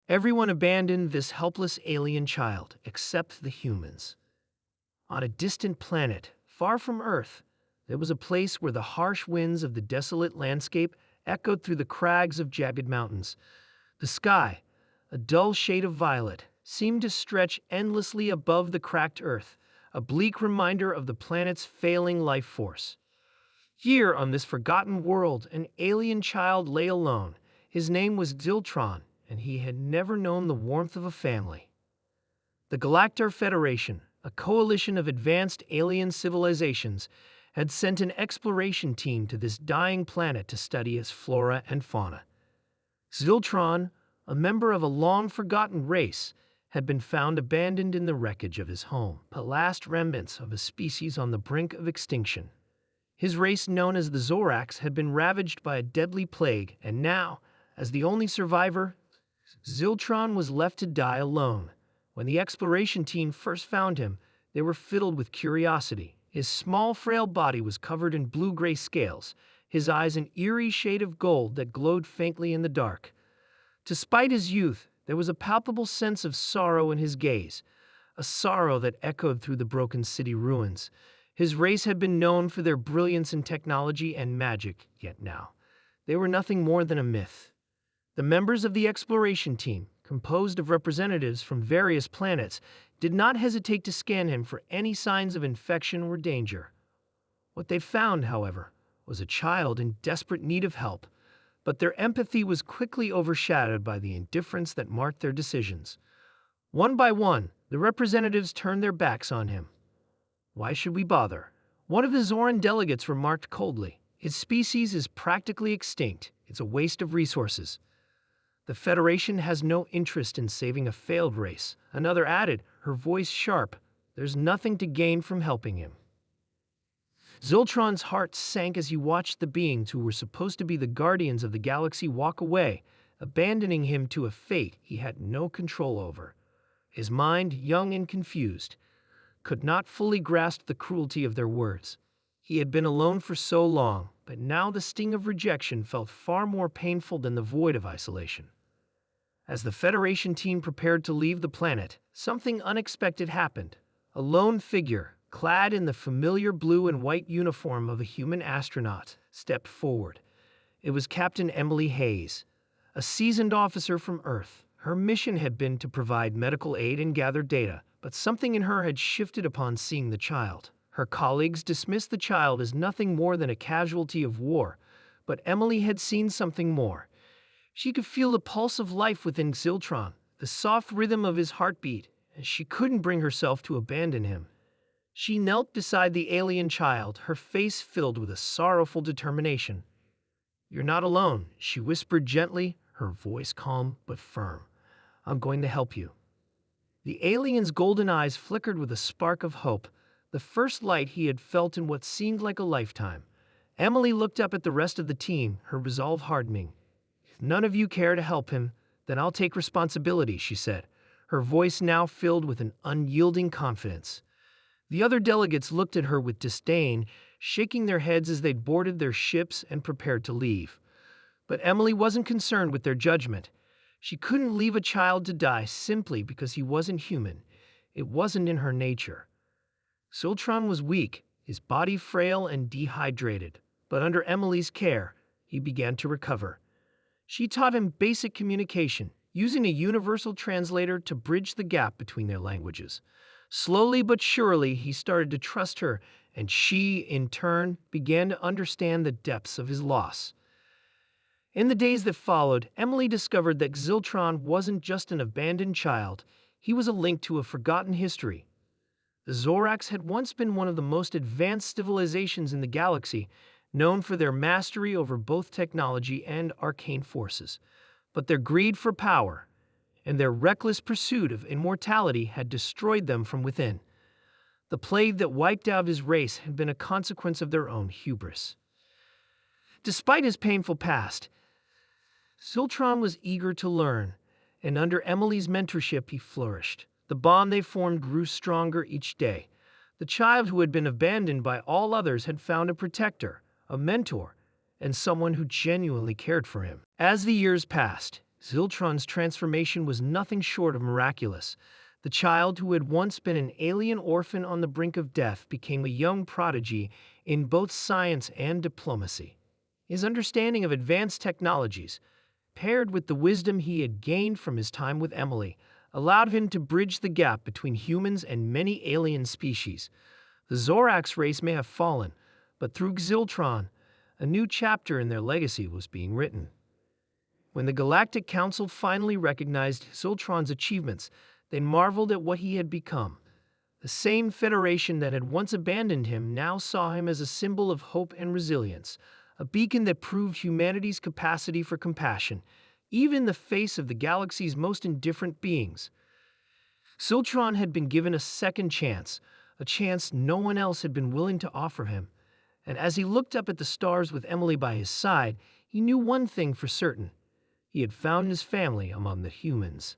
Everyone abandoned this helpless alien child, except the humans. On a distant planet, far from Earth, there was a place where the harsh winds of the desolate landscape echoed through the crags of jagged mountains. The sky, a dull shade of violet, seemed to stretch endlessly above the cracked Earth, a bleak reminder of the planet's failing life force. Here, on this forgotten world, an alien child lay alone. His name was Ziltron, and he had never known the warmth of a family. The Galactar Federation, a coalition of advanced alien civilizations, had sent an exploration team to this dying planet to study its flora and fauna. Ziltron, a member of a long-forgotten race, had been found abandoned in the wreckage of his home, the last remnants of a species on the brink of extinction. His race, known as the Zorax, had been ravaged by a deadly plague, and now, as the only survivor, Ziltron was left to die alone. When the exploration team first found him, they were filled with curiosity. His small, frail body was covered in blue-gray scales, his eyes an eerie shade of gold that glowed faintly in the dark. Despite his youth, there was a palpable sense of sorrow in his gaze, a sorrow that echoed through the broken city ruins. His race had been known for their brilliance in technology and magic, yet now they were nothing more than a myth. The members of the exploration team, composed of representatives from various planets, did not hesitate to scan him for any signs of infection or danger. What they found, however, was a child in desperate need of help, but their empathy was quickly overshadowed by the indifference that marked their decisions. One by one, the representatives turned their backs on him. "Why should we bother?" one of the Zoran delegates remarked coldly. "His species is practically extinct. It's a waste of resources." "The Federation has no interest in saving a failed race," another added, her voice sharp. "There's nothing to gain from helping him." Ziltron's heart sank as he watched the beings who were supposed to be the guardians of the galaxy walk away, abandoning him to a fate he had no control over. His mind, young and confused, could not fully grasp the cruelty of their words. He had been alone for so long, but now the sting of rejection felt far more painful than the void of isolation. As the Federation team prepared to leave the planet, something unexpected happened. A lone figure, clad in the familiar blue and white uniform of a human astronaut, stepped forward. It was Captain Emily Hayes, a seasoned officer from Earth. Her mission had been to provide medical aid and gather data, but something in her had shifted upon seeing the child. Her colleagues dismissed the child as nothing more than a casualty of war, but Emily had seen something more. She could feel the pulse of life within Ziltron, the soft rhythm of his heartbeat, and she couldn't bring herself to abandon him. She knelt beside the alien child, her face filled with a sorrowful determination. "You're not alone," she whispered gently, her voice calm but firm. "I'm going to help you." The alien's golden eyes flickered with a spark of hope, the first light he had felt in what seemed like a lifetime. Emily looked up at the rest of the team, her resolve hardening. "If none of you care to help him, then I'll take responsibility," she said, her voice now filled with an unyielding confidence. The other delegates looked at her with disdain, shaking their heads as they boarded their ships and prepared to leave. But Emily wasn't concerned with their judgment. She couldn't leave a child to die simply because he wasn't human. It wasn't in her nature. Ziltron was weak, his body frail and dehydrated, but under Emily's care, he began to recover. She taught him basic communication, using a universal translator to bridge the gap between their languages. Slowly but surely, he started to trust her, and she, in turn, began to understand the depths of his loss. In the days that followed, Emily discovered that Ziltron wasn't just an abandoned child, he was a link to a forgotten history. The Zorax had once been one of the most advanced civilizations in the galaxy, known for their mastery over both technology and arcane forces. But their greed for power and their reckless pursuit of immortality had destroyed them from within. The plague that wiped out his race had been a consequence of their own hubris. Despite his painful past, Ziltron was eager to learn, and under Emily's mentorship he flourished. The bond they formed grew stronger each day. The child who had been abandoned by all others had found a protector, a mentor, and someone who genuinely cared for him. As the years passed, Ziltron's transformation was nothing short of miraculous. The child who had once been an alien orphan on the brink of death became a young prodigy in both science and diplomacy. His understanding of advanced technologies, paired with the wisdom he had gained from his time with Emily, allowed him to bridge the gap between humans and many alien species. The Zorax race may have fallen, but through Ziltron, a new chapter in their legacy was being written. When the Galactic Council finally recognized Ziltron's achievements, they marveled at what he had become. The same Federation that had once abandoned him now saw him as a symbol of hope and resilience, a beacon that proved humanity's capacity for compassion, even in the face of the galaxy's most indifferent beings. Ziltron had been given a second chance, a chance no one else had been willing to offer him. And as he looked up at the stars with Emily by his side, he knew one thing for certain. He had found his family among the humans.